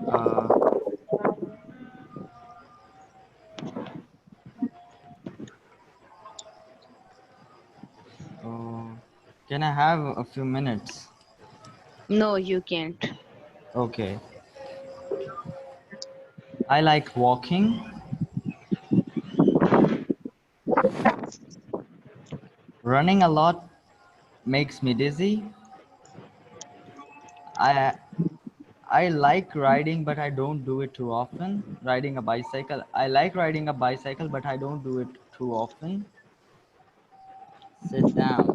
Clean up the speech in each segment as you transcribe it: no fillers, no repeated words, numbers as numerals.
Uh, oh, can I have a few minutes? No, you can't. Okay. I like walking. Running a lot makes me dizzy. I I like riding, but I don't do it too often. Riding a bicycle. I like riding a bicycle, but I don't do it too often. Sit down.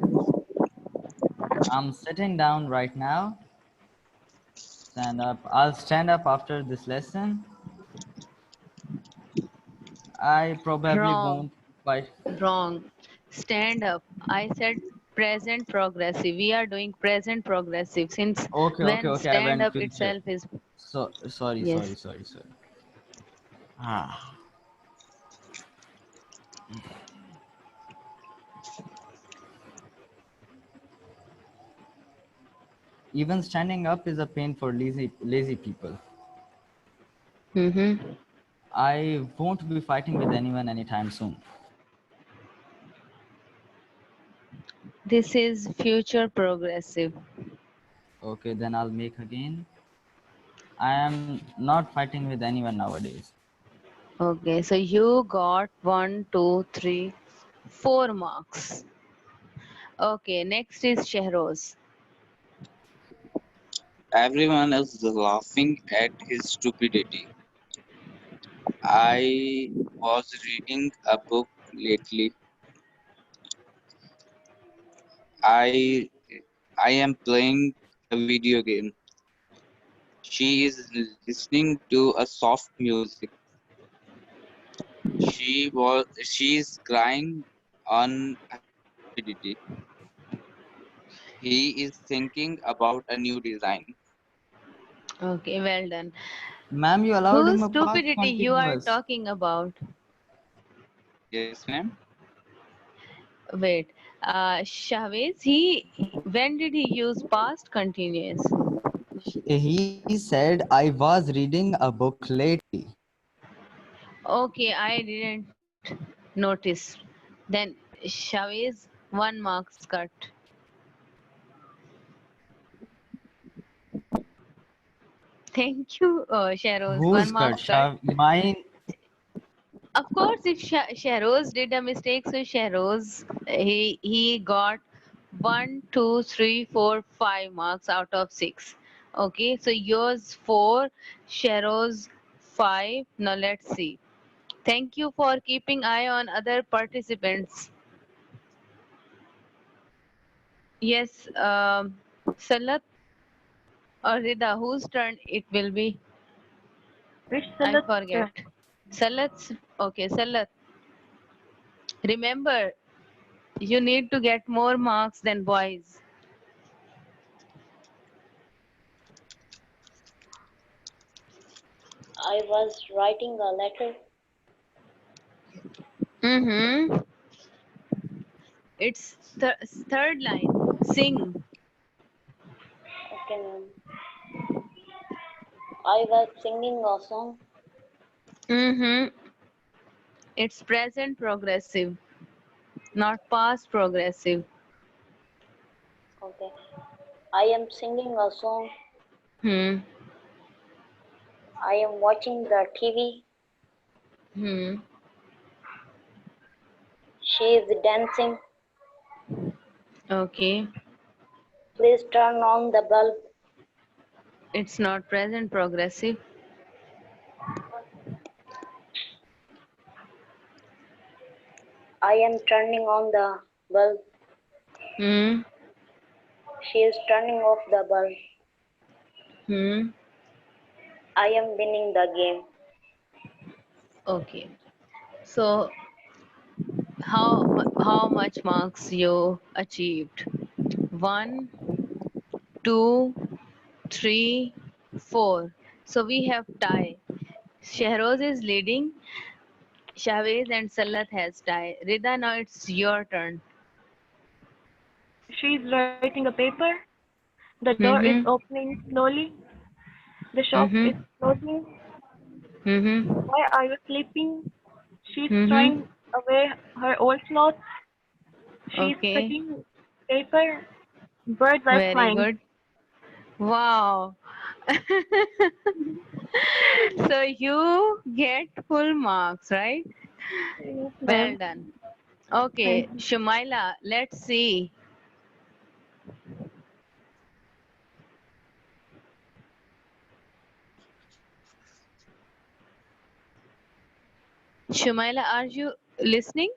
I'm sitting down right now. Stand up. I'll stand up after this lesson. I probably Wrong. won't fight. Wrong. Stand up. I said present progressive. We are doing present progressive since Okay, okay, when okay. I stand went up future. itself is So sorry, yes. sorry, sorry, sorry. Ah. Even standing up is a pain for lazy people. Mm-hmm. I won't be fighting with anyone anytime soon. This is future progressive. Okay, then I'll make again. I am not fighting with anyone nowadays. Okay, so you got 1, 2, 3, 4 marks. Okay, next is Shehroz. Everyone is laughing at his stupidity. I was reading a book lately. I I am playing a video game. She is listening to a soft music. She is crying on her stupidity. He is thinking about a new design. Okay, well done. Ma'am, you allowed him Whose a past stupidity you are continuous. talking about? Yes, ma'am. Wait, Shahwez, when did he use past continuous? He said, I was reading a book lately. Okay, I didn't notice. Then Shahwez, 1 marks cut. Thank you, Shahroz. Who's 1 marks cut. Mine. Of course, if Shahroz did a mistake, so Shahroz he got 1, 2, 3, 4, 5 marks out of 6. Okay, so yours 4, Shahroz 5. Now let's see. Thank you for keeping eye on other participants. Yes, Salat or Rida, whose turn it will be? Which I Salat? forget. Salat's okay, Salat. Remember, you need to get more marks than boys. I was writing a letter. Mm-hmm. It's third line. Sing. Okay, ma'am. I was singing a song. Mm-hmm. It's present progressive, not past progressive. Okay. I am singing a song. Hmm. I am watching the TV. Hmm. She is dancing. Okay. Please turn on the bulb. It's not present progressive. I am turning on the bulb. Hmm. She is turning off the bulb. Hmm. I am winning the game. Okay. So how much marks you achieved? 1, 2, 3, 4. So we have tie. Shahroz is leading. Shahwez and Salat has tie. Rida, now it's your turn. She is writing a paper. The door is Mm-hmm. opening slowly. The shop is Mm-hmm. closing. Mm-hmm. Why are you sleeping? She's Mm-hmm. throwing away her old clothes. She's Okay. cutting paper. Birds are Very flying. good. Wow. So you get full marks, right? Yes, Well ma'am. done. Thank Okay, you. Shumaila, let's see. Shumaila, are you listening?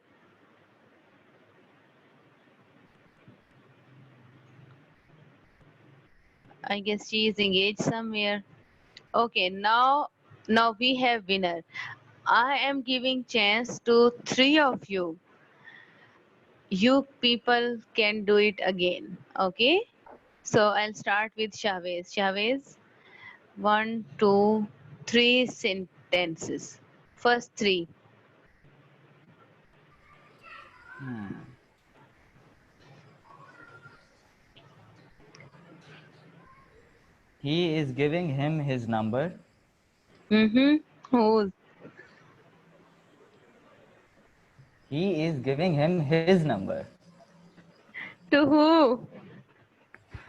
I guess she is engaged somewhere. Okay, now we have winner. I am giving chance to three of you. You people can do it again. Okay? So I'll start with Chavez. Chavez, one, two, three sentences. First three. He is giving him his number. Mm-hmm. Who's He is giving him his number. to who?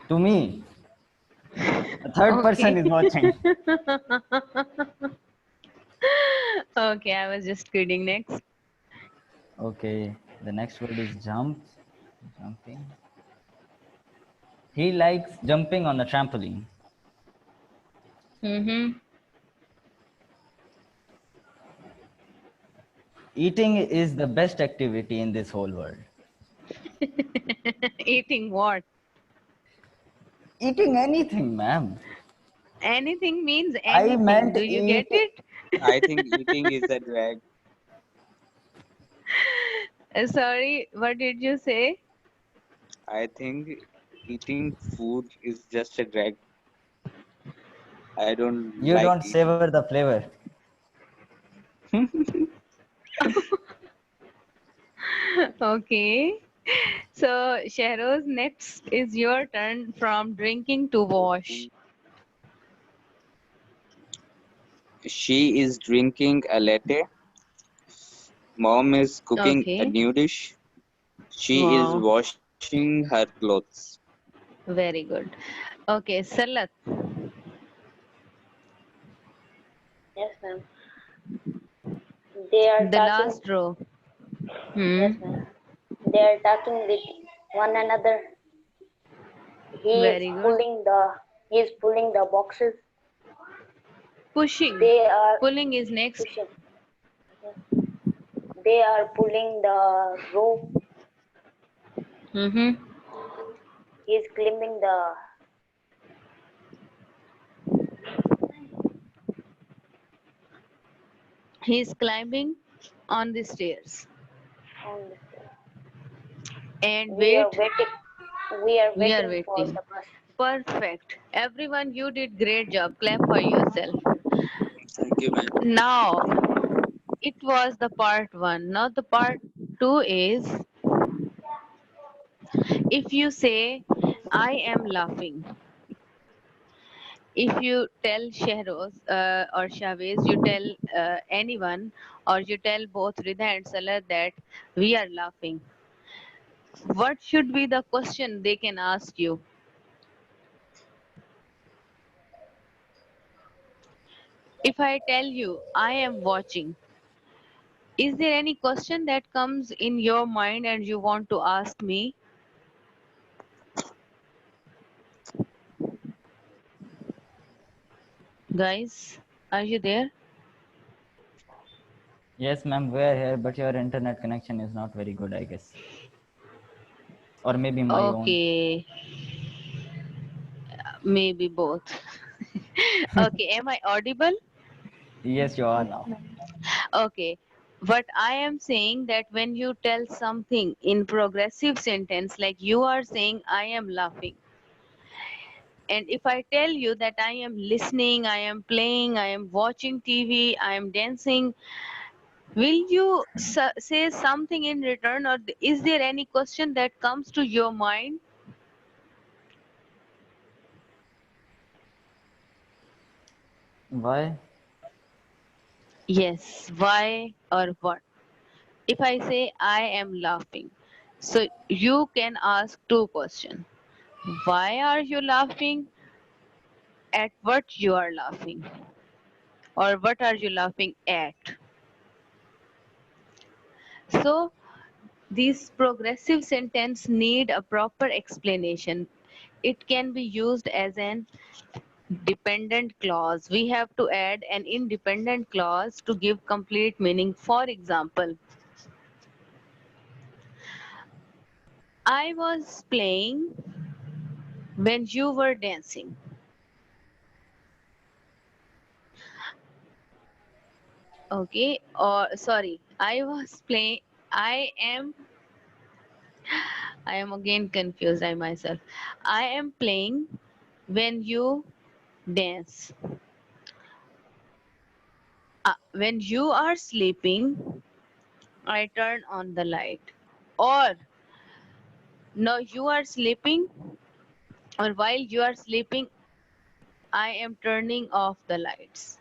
To me. A third person Okay. is watching. Okay, I was just kidding. Next. Okay. The next word is jump. Jumping. He likes jumping on a trampoline. Mm-hmm. Eating is the best activity in this whole world. Eating what? Eating anything, ma'am. Anything means I anything. meant Do you get eating. it? I think eating is a drag. Sorry, what did you say? I think eating food is just a drag. I don't You like don't eating. savor the flavor. Okay. So, Shahroz, next is your turn from drinking to wash. She is drinking a latte. Mom is cooking a Okay. new dish. She is Wow. washing her clothes. Very good. Okay, Salat, Yes, ma'am. They are the talking. last row. Yes, Hmm. ma'am. They are talking with one another. He is Very good. pulling the. He is pulling the boxes. Pushing. They are Pulling is next. pushing. They are pulling the rope. Mm-hmm. He is climbing the. He's climbing on the stairs. On the, And we are wait, waiting. We are we are waiting for waiting. the bus. Perfect. Everyone, you did great job. Clap for yourself. Thank you, man. Now, it was the part one. Now the part two is if you say, I am laughing. If you tell Shehroz or Shavez, you tell anyone or you tell both Rida and Salah that we are laughing. What should be the question they can ask you? If I tell you I am watching, is there any question that comes in your mind and you want to ask me? Guys, are you there? Yes, ma'am, we're here, but your internet connection is not very good, I guess. Or maybe my own. Okay, maybe both. Okay, am I audible? Yes, you are Yes, now. ma'am. Okay. But I am saying that when you tell something in progressive sentence, like you are saying, I am laughing. And if I tell you that I am listening, I am playing, I am watching TV, I am dancing, will you say something in return, or is there any question that comes to your mind? Why? Yes, why or what? If I say I am laughing, so you can ask two questions. Why are you laughing? At what you are laughing? Or what are you laughing at? So these progressive sentence need a proper explanation. It can be used as an dependent clause. We have to add an independent clause to give complete meaning. For example, I was playing when you were dancing. Okay, or sorry, I am again confused I myself. I am playing when you dance. When you are sleeping, I turn on the light. Or no, you are sleeping, or while you are sleeping, I am turning off the lights.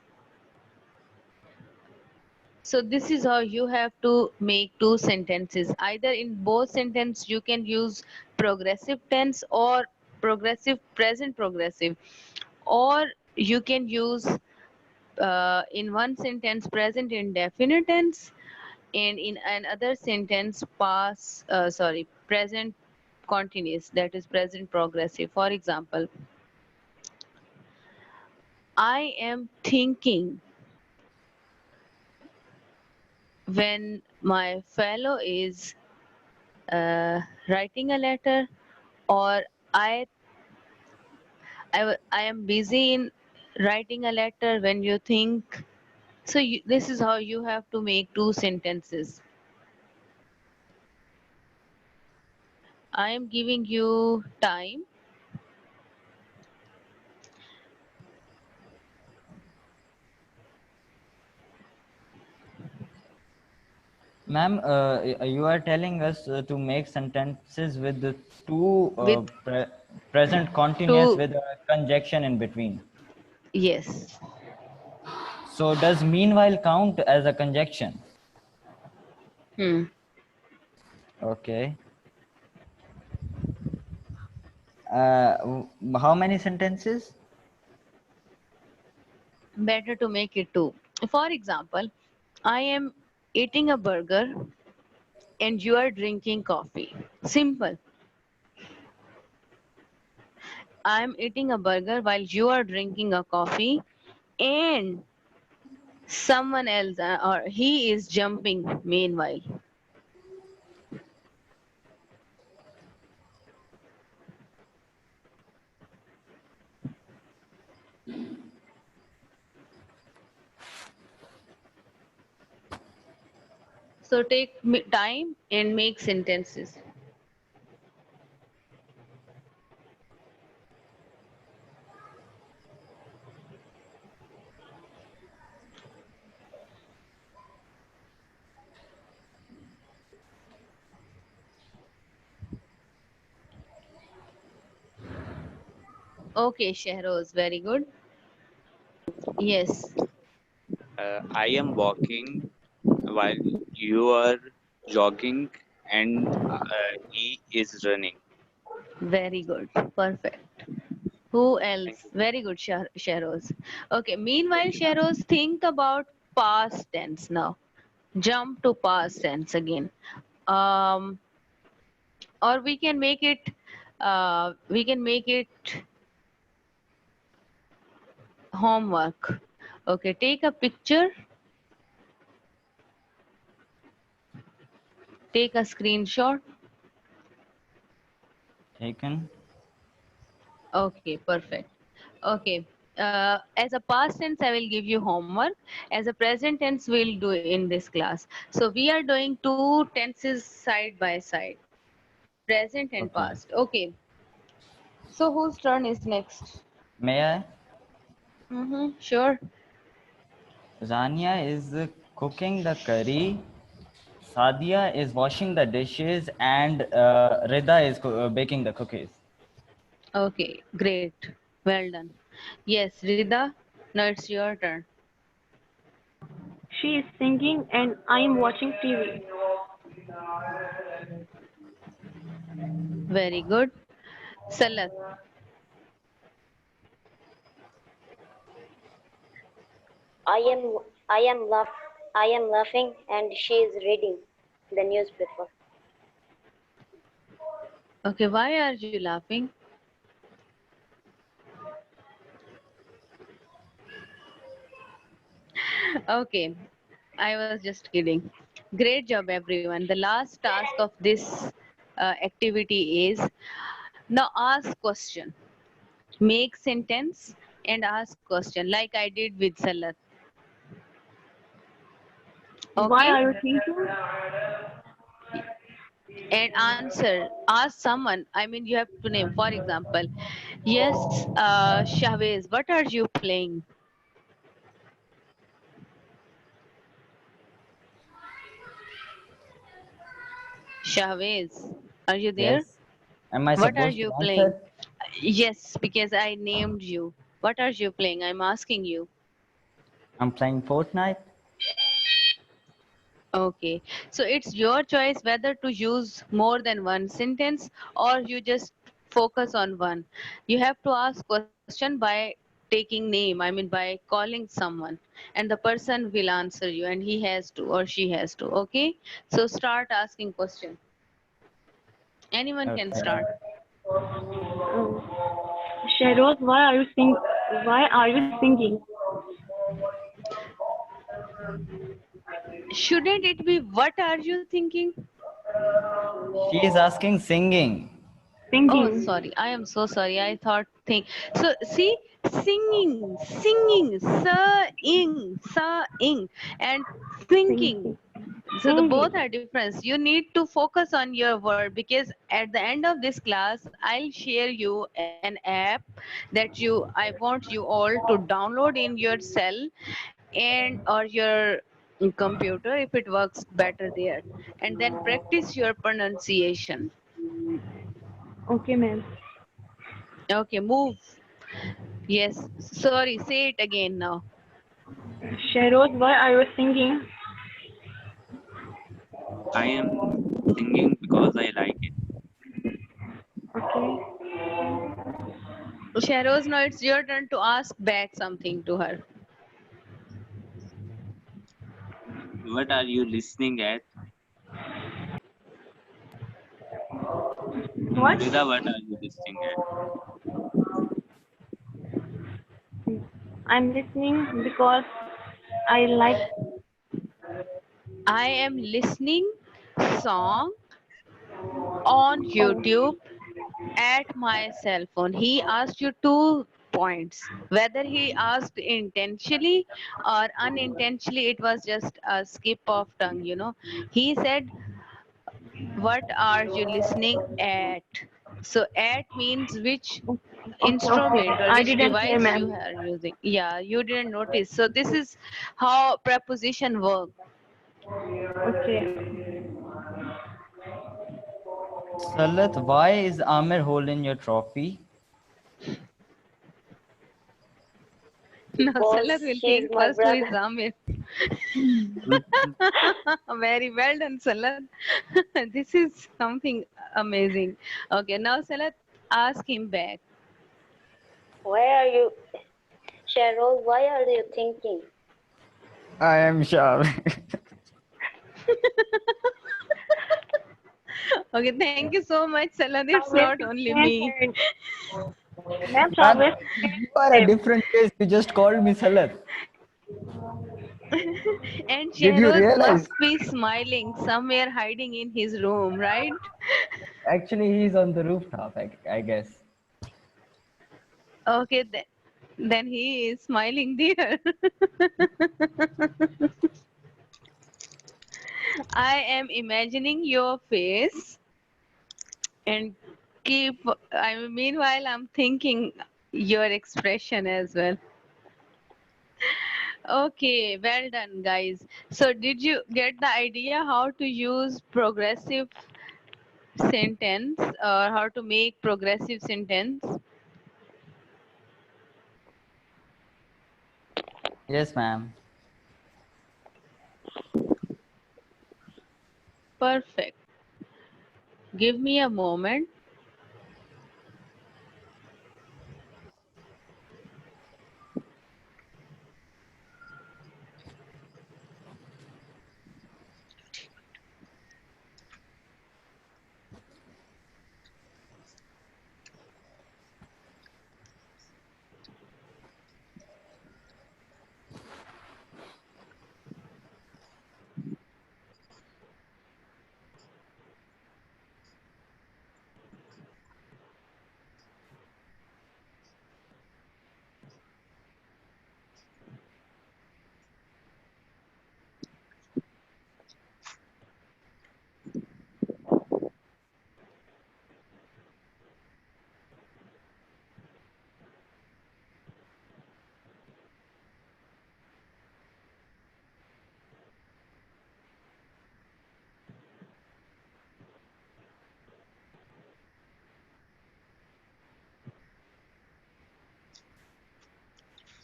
So this is how you have to make two sentences. Either in both sentence you can use progressive tense or progressive present progressive, or you can use in one sentence present indefinite tense, and in another sentence present continuous, that is present progressive. For example, I am thinking when my fellow is writing a letter, or I, I am busy in writing a letter when you think. So this is how you have to make two sentences. I am giving you time. Ma'am, you are telling us to make sentences with the two With present continuous two, with a conjunction in between. yes. So does meanwhile count as a conjunction? Hmm. Okay. How many sentences? Better to make it two. For example, I am eating a burger and you are drinking coffee. Simple. I am eating a burger while you are drinking a coffee, and someone else or he is jumping meanwhile. So take time and make sentences. Okay, Shehroz, very good. Yes, I am walking while you are jogging, and he is running. very good. Perfect. Who Thank else? you. Very good, Shehroz. Okay, meanwhile, Shehroz, think about past tense now. Jump to past tense again. Um, or we can make it homework. Okay, take a picture, take a screenshot. Taken. Okay, perfect. Okay. As a past tense, I will give you homework. As a present tense, we'll do in this class. So we are doing two tenses side by side, present and Okay. past. Okay. So whose turn is next? May I? Sure. Zania is cooking the curry. Sadia is washing the dishes, and Rida is baking the cookies. Okay, great. Well done. Yes, Rida. Now it's your turn. She is singing and I am watching TV. Very good. Salat. I am I am laugh I am laughing and she is reading the newspaper. Okay, why are you laughing? Okay, I was just kidding. Great job, everyone. The last task of this activity is now ask question. Make sentence and ask question like I did with Salat. Why Okay? are you thinking? And answer. Ask someone. I mean, you have to name. For example, yes, Shahwez, what are you playing? Shahwez, are you there? Yes. Am I What are supposed to you playing? answer? Yes, because I named you. What are you playing? I'm asking you. I'm playing Fortnite. Okay. So it's your choice whether to use more than one sentence or you just focus on one. You have to ask question by taking name, I mean by calling someone, and the person will answer you and he has to or she has to. Okay? So start asking question. Anyone can Okay. start. Shahroz, why are you singing? Shouldn't it be what are you thinking? She is asking singing. Oh, Singing. sorry. I am so sorry. I thought think. So see, singing, and thinking. Singing. So the both Singing. are different. You need to focus on your word because at the end of this class, I'll share you an app that I want you all to download in your cell and or your computer if it works better there, and then practice your pronunciation. Okay, ma'am. Okay, move. Yes, sorry, say it again now. Shahroz, why are you singing? I am singing because I like it. Okay. Shahroz, now it's your turn to ask back something to her. What are you listening at? What? Rida, what are you listening at? I'm listening because I like. I am listening song on Oh, YouTube at my cell phone. He asked you 2 points. Whether he asked intentionally or unintentionally, it was just a skip of tongue. He said, what are you listening at? So at means which okay, okay. instrument or I which didn't hear, device you ma'am. are using. Yeah, you didn't notice. So this is how preposition work. Okay. Salat, why is Amir holding your trophy? Now Because Salat will he is think my first who is brother. Zamir. Very well done, Salat. This is something amazing. Okay, now Salat, ask him back. Why are you Cheryl, why are you thinking? I am sure. Okay, thank you so much, Salat. It's Shahwez not is only me. scared. Ma'am, Man, Shahwez you are a scared. different case. You just called me Salat. And Did you Shehroz realize? must be smiling somewhere hiding in his room, right? Actually, he's on the rooftop, I guess. Okay, then he is smiling there. I am imagining your face and meanwhile, I'm thinking your expression as well. Okay, well done, guys. So, did you get the idea how to use progressive sentence or how to make progressive sentence? Yes, ma'am. Perfect. Give me a moment.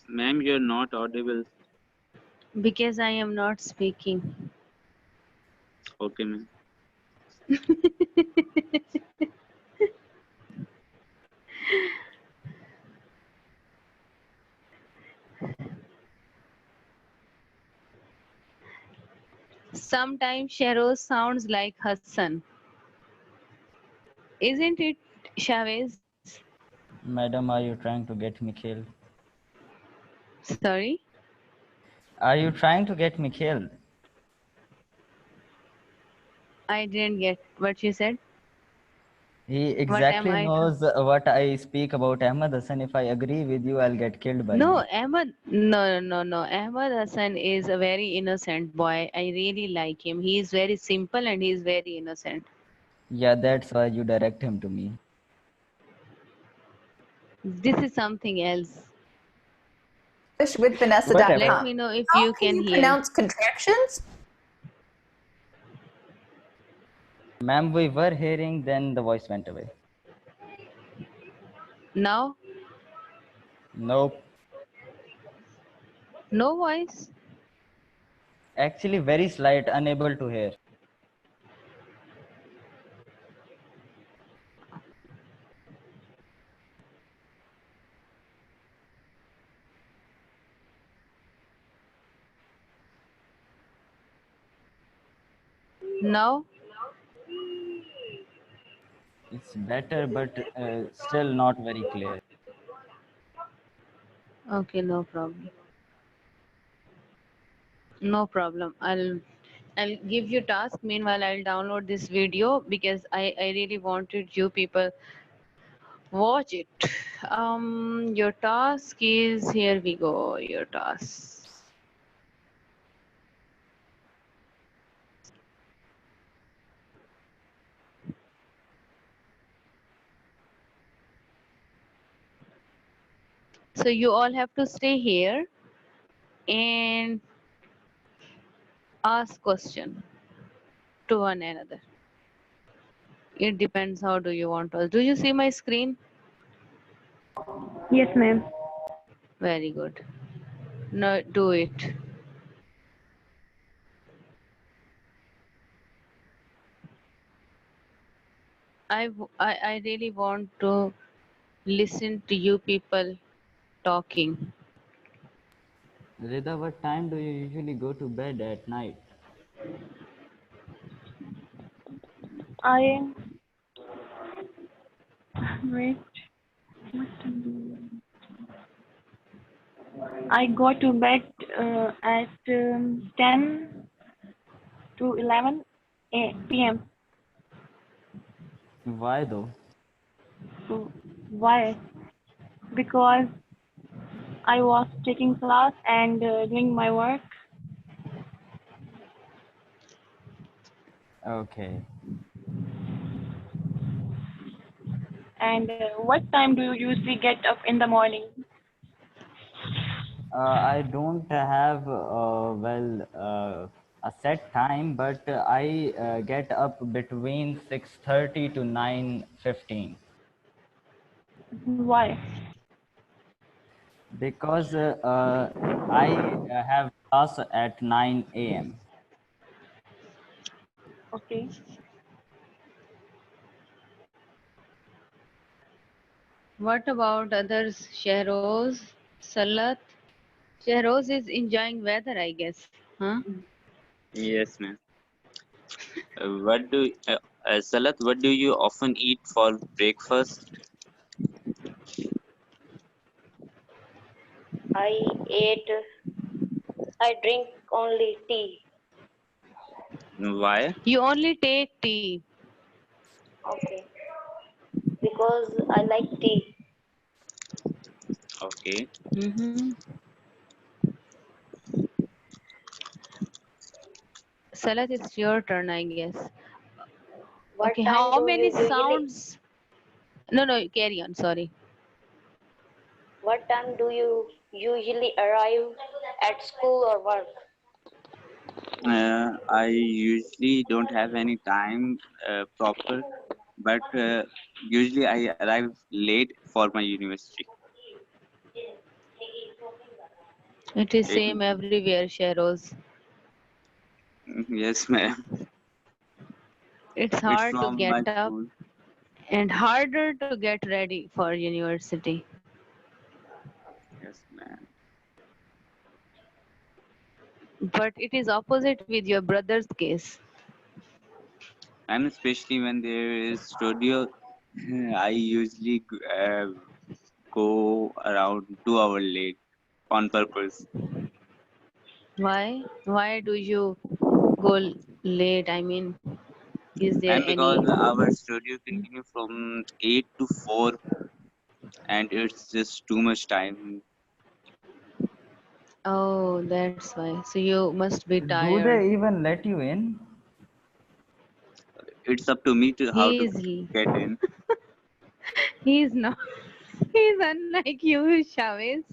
Ma'am, you're not audible. Because I am not speaking. Okay, ma'am. Sometimes Shahroz sounds like Hassan. Isn't it, Chavez? Madam, are you trying to get me killed? Sorry? Are you trying to get me killed? I didn't get what you said. He What am exactly I? knows what I speak about Ahmad Hassan. If I agree with you, I'll get killed by No, you. Ahmad. No. Ahmad Hassan is a very innocent boy. I really like him. He is very simple and he is very innocent. Yeah, that's why you direct him to me. This is something else. With Let Vanessa.com. me know if How you can can you hear. pronounce contractions? Ma'am, we were hearing, then the voice went away. Now, Nope. no voice. Actually, very slight, unable to hear. Now, It's better, but still not very clear. okay, no problem. No problem. I'll give you task. Meanwhile, I'll download this video because I really wanted you people watch it. Your task is here we go. Your task. So you all have to stay here and ask question to one another. It depends how do you want to. Do you see my screen? Yes, ma'am. Very good. No, do it. I really want to listen to you people talking. Rida, what time do you usually go to bed at night? I wait. What time I go to bed at 10 to 11 p.m. Why though? So why? Because I was taking class and doing my work. Okay. And what time do you usually get up in the morning? I don't have a set time, but I get up between 6:30 to 9:15. Why? Because I have class at 9 a.m. Okay. What about others? Shehroz, Salat. Shehroz is enjoying weather, I guess. Huh? Yes, ma'am. Salat, what do you often eat for breakfast? I ate, I drink only tea. Why? You only take tea. Okay. Because I like tea. Okay. Mm-hmm. Salat, it's your turn, I guess. What Okay, time how do many you usually, sounds? No, carry on. Sorry. what time do you usually arrive at school or work? I usually don't have any time proper, but usually I arrive late for my university. It is It, same everywhere, Shehroz. yes, ma'am. It's It's hard to from get my up school. and harder to get ready for university. Yes, ma'am. But it is opposite with your brother's case. And especially when there is studio, I usually go around 2 hours late on purpose. Why? Why do you go late? I mean, is there And because any? our studio continue from 8 to 4, and it's just too much time. Oh, that's why. So you must be Do tired. they even let you in? It's up to me to how to He's get in. he's not. He's unlike you, Chavez.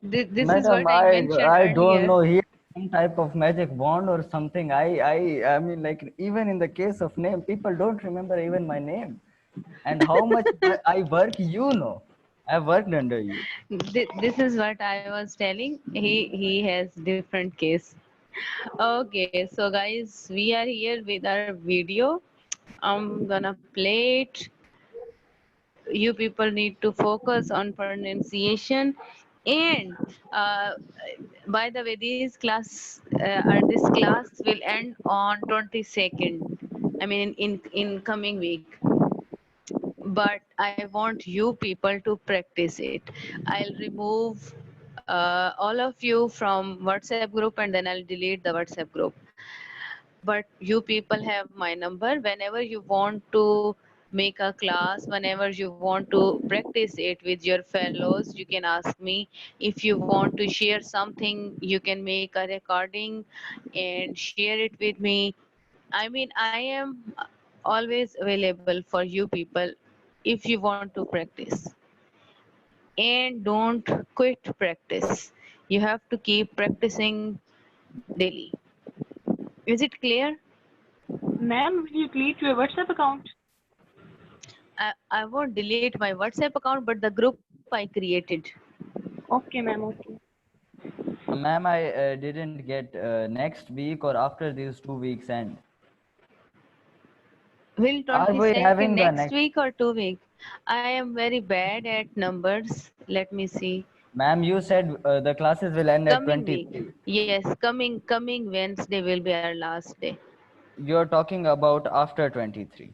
This is Madam, what I mentioned I don't earlier. know. He has some type of magic wand or something. I mean, like even in the case of name, people don't remember even my name. And how much I work, you know. I worked under you. This is what I was telling. He has different case. Okay, so guys, we are here with our video. I'm gonna play it. You people need to focus on pronunciation. And by the way, this class will end on 22nd. I mean, in coming week. But I want you people to practice it. I'll remove all of you from WhatsApp group, and then I'll delete the WhatsApp group. But you people have my number. Whenever you want to make a class, whenever you want to practice it with your fellows, you can ask me. If you want to share something, you can make a recording and share it with me. I mean, I am always available for you people if you want to practice. And don't quit practice. You have to keep practicing daily. Is it clear? Ma'am, will you delete your WhatsApp account? I won't delete my WhatsApp account, but the group I created. Okay, ma'am. Okay. Ma'am, I didn't get next week or after these 2 weeks end. Will Are we 22nd having the next next? week or 2 week? I am very bad at numbers. Let me see. Ma'am, you said the classes will end at Coming week. 23. Yes, coming Wednesday will be our last day. You're talking about after 23.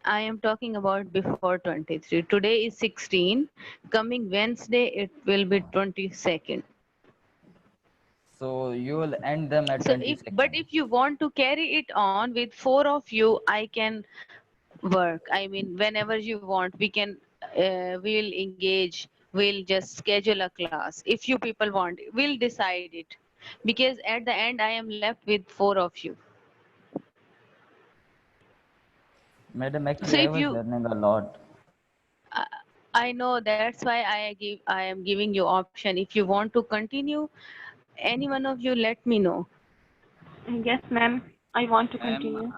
I am talking about before 23. Today is 16. Coming Wednesday, it will be 22nd. So you will end them at But 22nd. if you want to carry it on with four of you, I can work. I mean, whenever you want, we'll engage. We'll just schedule a class. If you people want, we'll decide it. Because at the end, I am left with four of you. Madam, So actually, I if was you learning a lot. I I know that's why I am giving you option. If you want to continue, any one of you let me know. Yes, ma'am. I want to Ma'am, continue.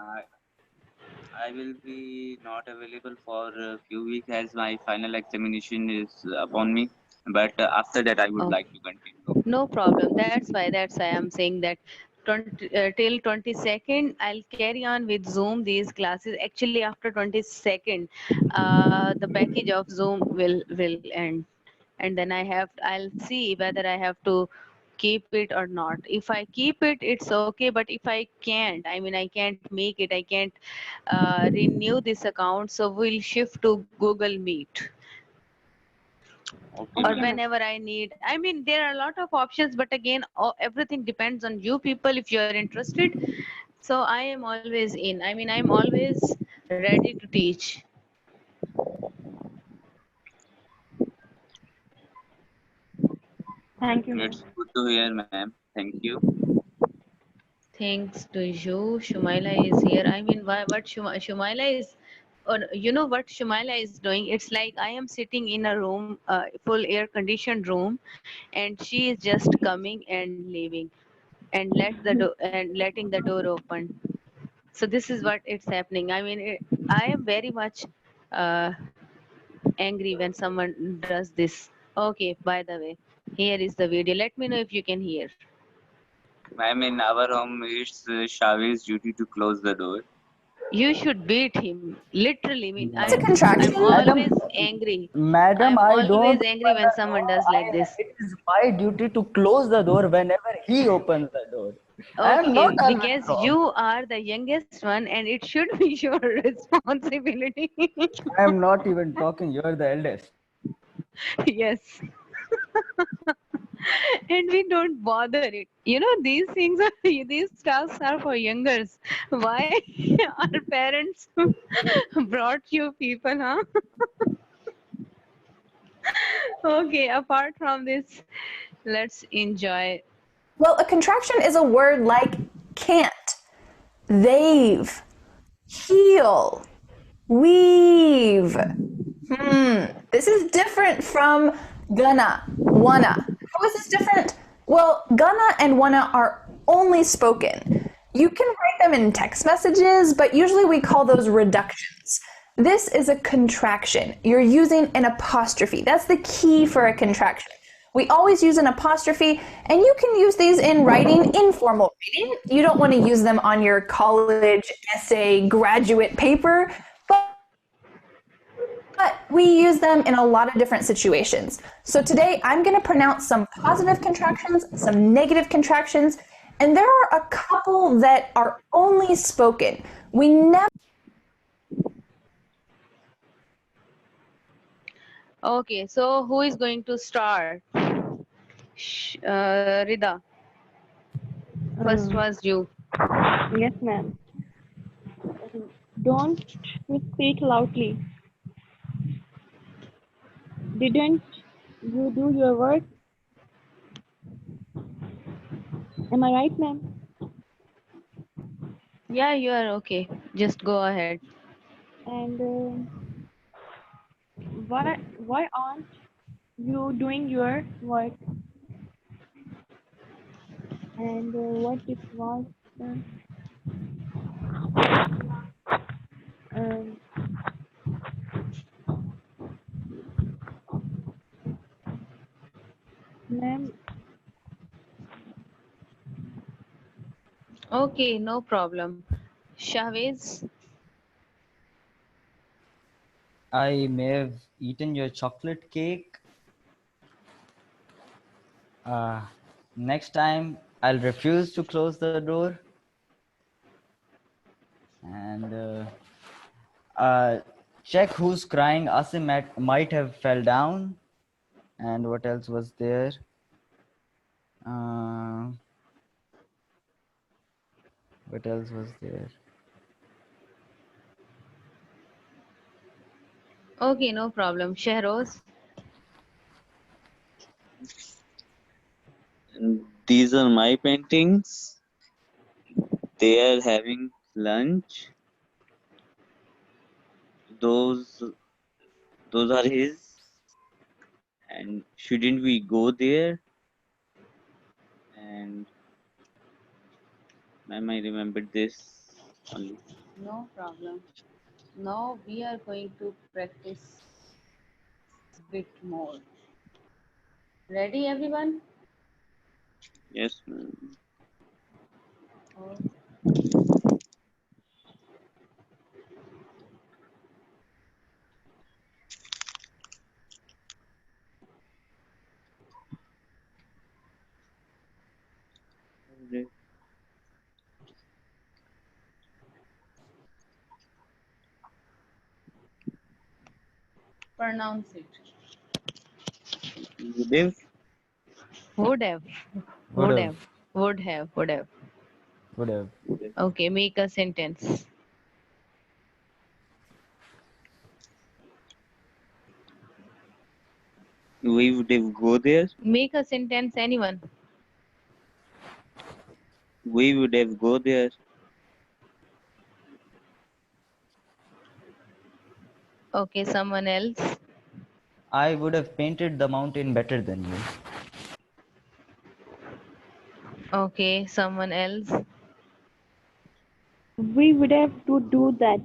I will be not available for a few weeks as my final examination is upon me. but after that I would Oh, like to continue. no problem. That's why I'm saying that 20, till 22nd, I'll carry on with Zoom these classes. Actually, after 22nd, the package of Zoom will end, and then I'll see whether I have to keep it or not. If I keep it, it's okay. But if I can't, I mean, I can't make it. I can't renew this account. So we'll shift to Google Meet, Okay, or Okay, ma'am. ma'am. whenever I need. I mean, there are a lot of options, but again, everything depends on you people if you are interested. So I am always in. I mean, I'm always ready to teach. Thank you, ma'am. It's good to hear, ma'am. Thank you. Thanks to you, Shumaila is here. I mean, what Shumaila is, or you know what Shumaila is doing? It's like I am sitting in a room, full air conditioned room, and she is just coming and leaving, and letting the door open. So this is what it's happening. I mean, I am very much uh, angry when someone does this. Okay, by the way, here is the video. Let me know if you can hear. Ma'am, in our home, it's Shavi's duty to close the door. You should beat him. Literally, I mean, It's a I'm contraction. Madam, always angry. madam, I'm I always don't angry open when the someone door. does like this. It is my duty to close the door whenever he opens the door. I am not Okay, always because wrong. you are the youngest one, and it should be your responsibility. I am not even talking. You are the eldest. Yes. And we don't bother it. You know, these things are these tasks are for youngers. Why our parents brought you people, huh? Okay, apart from this, let's enjoy. Well, a contraction is a word like can't, they've, heal, weave. This is different from gonna, wanna. How is this different? Well, gonna and wanna are only spoken. You can write them in text messages, but usually we call those reductions. This is a contraction. You're using an apostrophe. That's the key for a contraction. We always use an apostrophe, and you can use these in writing, informal writing. You don't want to use them on your college essay graduate paper, but we use them in a lot of different situations. So today I'm going to pronounce some positive contractions, some negative contractions, and there are a couple that are only spoken. We never Okay, so who is going to start? Rida, first was you. Yes, ma'am. Don't speak loudly. Didn't you do your work? Am I right, ma'am? Yeah, you are okay. Just go ahead. And why aren't you doing your work? And what it was? Um, ma'am, Okay, no problem. Shahwez, I may have eaten your chocolate cake. Next time, I'll refuse to close the door. And check who's crying. Asim might have fell down. And what else was there? Uh, what else was there? okay, no problem. Shahroz, And these are my paintings. They are having lunch. Those those are his. And shouldn't we go there? And ma'am, I remembered this only. no problem. Now we are going to practice a bit more. Ready, everyone? Yes, ma'am. Pronounce it. Would have, Would have. Would Would have. have. Would have. Would have. Would have. Okay, make a sentence. we would have go there. Make a sentence, anyone. We would have go there. Okay, someone else. I would have painted the mountain better than you. Okay, someone else. We would have to do that.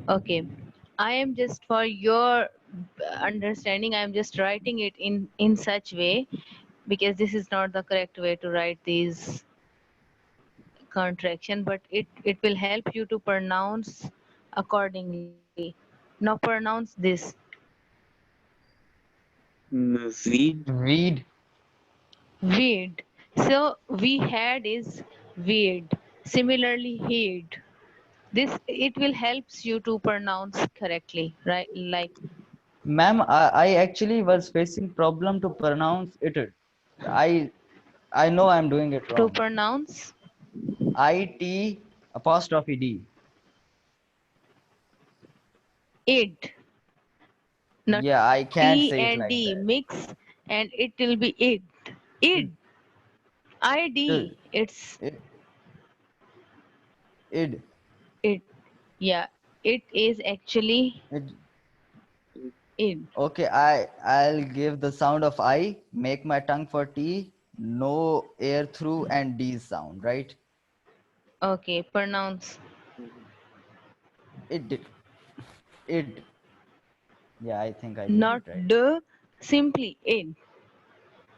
Okay, I am just for your understanding, I am just writing it in such way because this is not the correct way to write these contraction, but it will help you to pronounce accordingly. Now pronounce this. Weed. Weed. Weed. So we had is weed. Similarly, heed. This it will helps you to pronounce correctly, right? Like Ma'am, I actually was facing problem to pronounce it. I know I'm doing it to wrong. pronounce IT apostrophe D. it. Not Yeah, I can't T say it and like D that. mix, and it will be it. Id. ID. It's It, it, it. Yeah. It is actually it. id. Okay, I'll give the sound of I, make my tongue for T, no air through and D sound, right? Okay. Pronounce It, it. Yeah, I think I did not it right. the, simply id.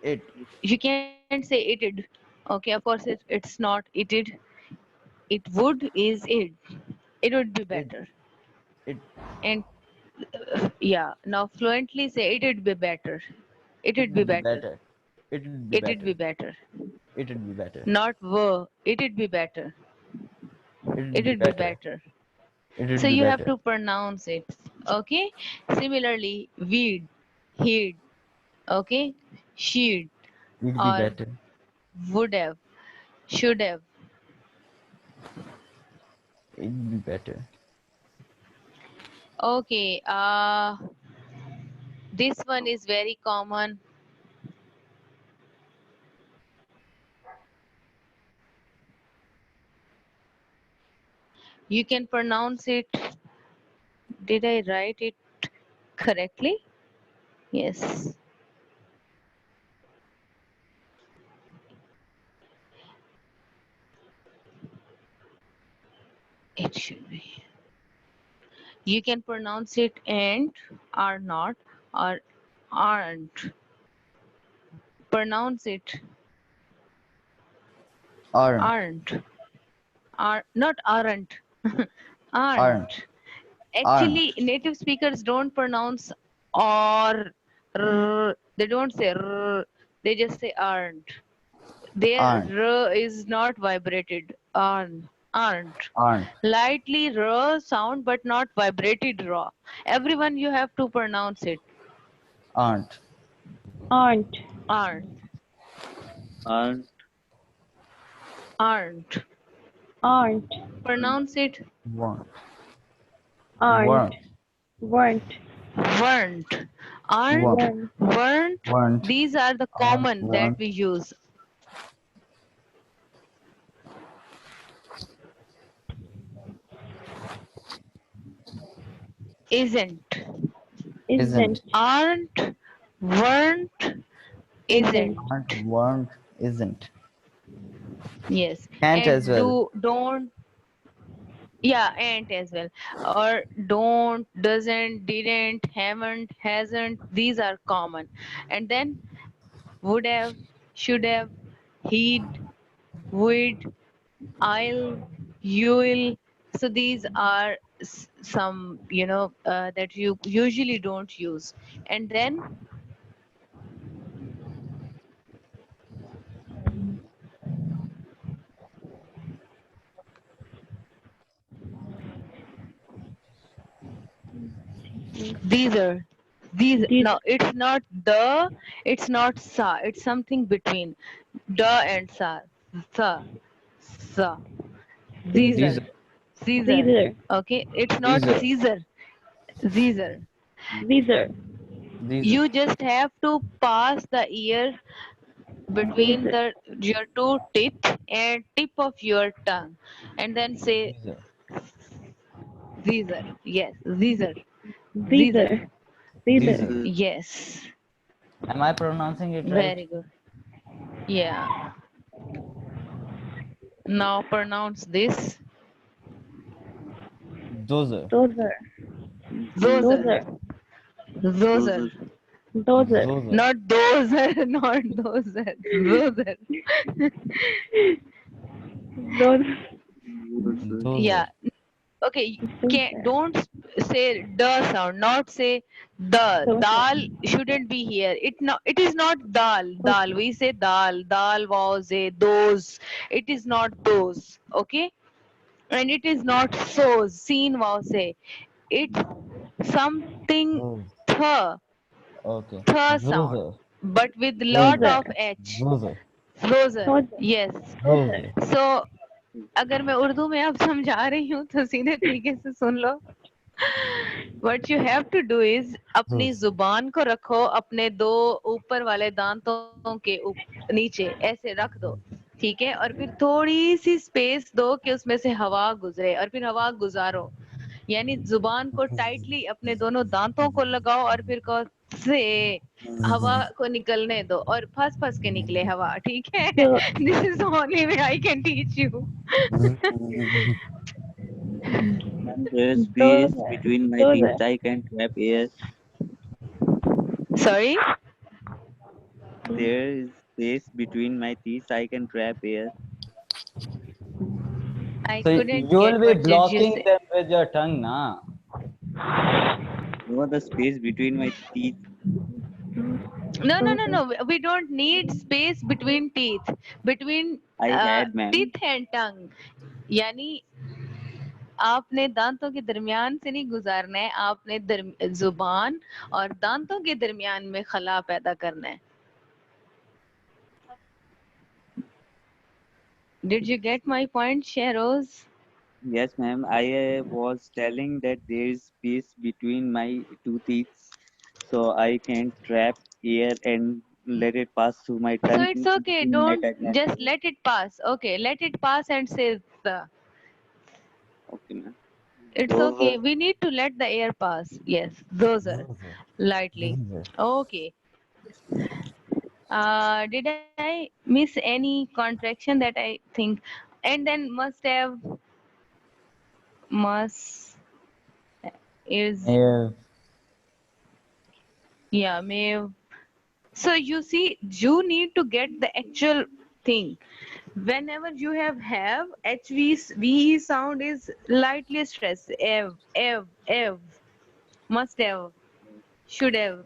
It, You can't say itted. Okay. Of course, it's not itted. It would is it. It would be it, better. it, And yeah. Now fluently say it would be better. It it would be would be better. better. It would be It would be better. better. It would be better. Not were. It would be better. It would It be would be better. better. It would So be you have better. to pronounce it. Okay. Similarly, weed, heed. Okay. She'd It would be or better. would have, should have. It would be better. Okay. This one is very common. You can pronounce it. Did I write it correctly? Yes. It should be. You can pronounce it and, are not, or aren't. Pronounce it Aren't. aren't. Are not aren't. Aren't. Aren't. Aren't. Actually, native speakers don't pronounce or r. They don't say r. They just say aren't. Their Aren't. r is not vibrated. Aren't. Aren't. Lightly r sound, but not vibrated raw. Everyone, you have to pronounce it. Aren't. Aren't. Aren't. Aren't. Aren't. Aren't. Pronounce it. Won't. Aren't. Weren't. Weren't. Weren't. Aren't. Weren't. Weren't. Weren't. These are the common that Weren't. we use. Isn't. Isn't. Aren't. Weren't. Isn't. Aren't. Weren't. Isn't. Yes. Can't And as well. don't. Yeah, ain't as well. Or don't, doesn't, didn't, haven't, hasn't. These are common. And then would have, should have, he'd, would, I'll, you'll. So these are some, that you usually don't use. And then these are these. These No, it's not the, it's not sa. It's something between the and sa. Sa, sa. These These are are Caesar. Caesar. Okay, it's not these are Caesar. Caesar. Caesar. these are You just have to pass the ear between Caesar. the your two teeth and tip of your tongue, and then say these are Caesar. Yes, Caesar. Caesar. Caesar. these Caesar. are. Yes. Am I pronouncing it right? Very good. Yeah. Now pronounce this. Those are. Dozer. Zoser. Dozer. Zoser. Dozer. Those are. Not dozer. Not dozer. Zoser. Dozer. Those Yeah. are. Okay, don't say the sound, not say the. Dozer. Dal shouldn't be here. It is not dal. Dal. We say dal. Dal was a those. It is not those. Okay? And it is not so's. Seen was a. It's something Those. th, Okay. th Those sound. are. But with lot Dozer. of H. Those are. Closer. Dozer. Yes. Those Dozer. are. So अगर मैं उर्दू में अब समझा रही हूँ तो सीधे तरीके से सुन लो. What you have to do is अपनी Those. जुबान को रखो अपने दो ऊपर वाले दांतों के नीचे ऐसे रख दो. ठीक है. और फिर थोड़ी सी स्पेस दो कि उसमें से हवा गुजरे और फिर हवा गुजारो. यानी जुबान को टाइटली अपने दोनों दांतों को लगाओ और फिर कहो से हवा को निकलने दो और फंस फंस के निकले हवा. ठीक है. So, This is the only way I can teach you. There's space Dozer. between my Dozer. teeth. I can trap air. Sorry. There is space between my teeth. I can trap air. I So couldn't you get will be what did you blocking say. them with your tongue, na? No, the space between my teeth. No. We don't need space between teeth. Between I had, ma'am. teeth and tongue. यानी आपने दांतों के दरमियान से नहीं गुजारना है. आपने जुबान और दांतों के दरमियान में खला पैदा करना है. Did you get my point, Shehroz? Yes, ma'am. I was telling that there is space between my two teeth, so I can trap air and let it pass through my So tongue. it's okay. Between my Don't tongue just and let it pass. Okay, let it pass and say the. okay, ma'am. It's Those okay. are We need to let the air pass. Yes, those are Those are. lightly. Those are. Okay. Did I miss any contraction that I think? And then must is, Yeah. yeah, may have. So you see, you need to get the actual thing. Whenever you have HV sound is lightly stressed. Ev, must have, should have.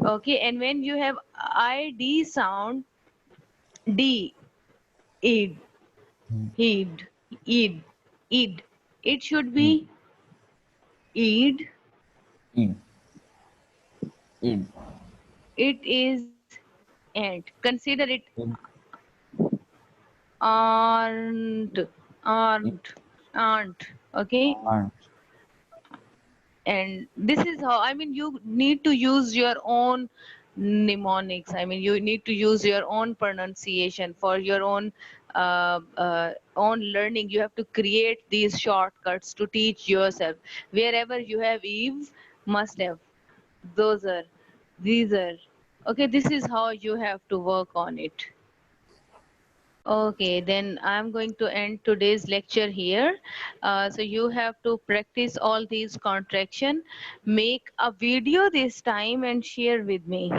Okay, and when you have ID sound, D, id, heed, id, id. It should be id. Id. Id. It is ant. Consider it Id. aren't, aren't. Okay, Aren't. and this is how, I mean, you need to use your own mnemonics. I mean, you need to use your own pronunciation for your own learning. You have to create these shortcuts to teach yourself. Wherever you have eve, must have, those are, these are. Okay, this is how you have to work on it. Okay, then I'm going to end today's lecture here. So you have to practice all these contraction. Make a video this time and share with me.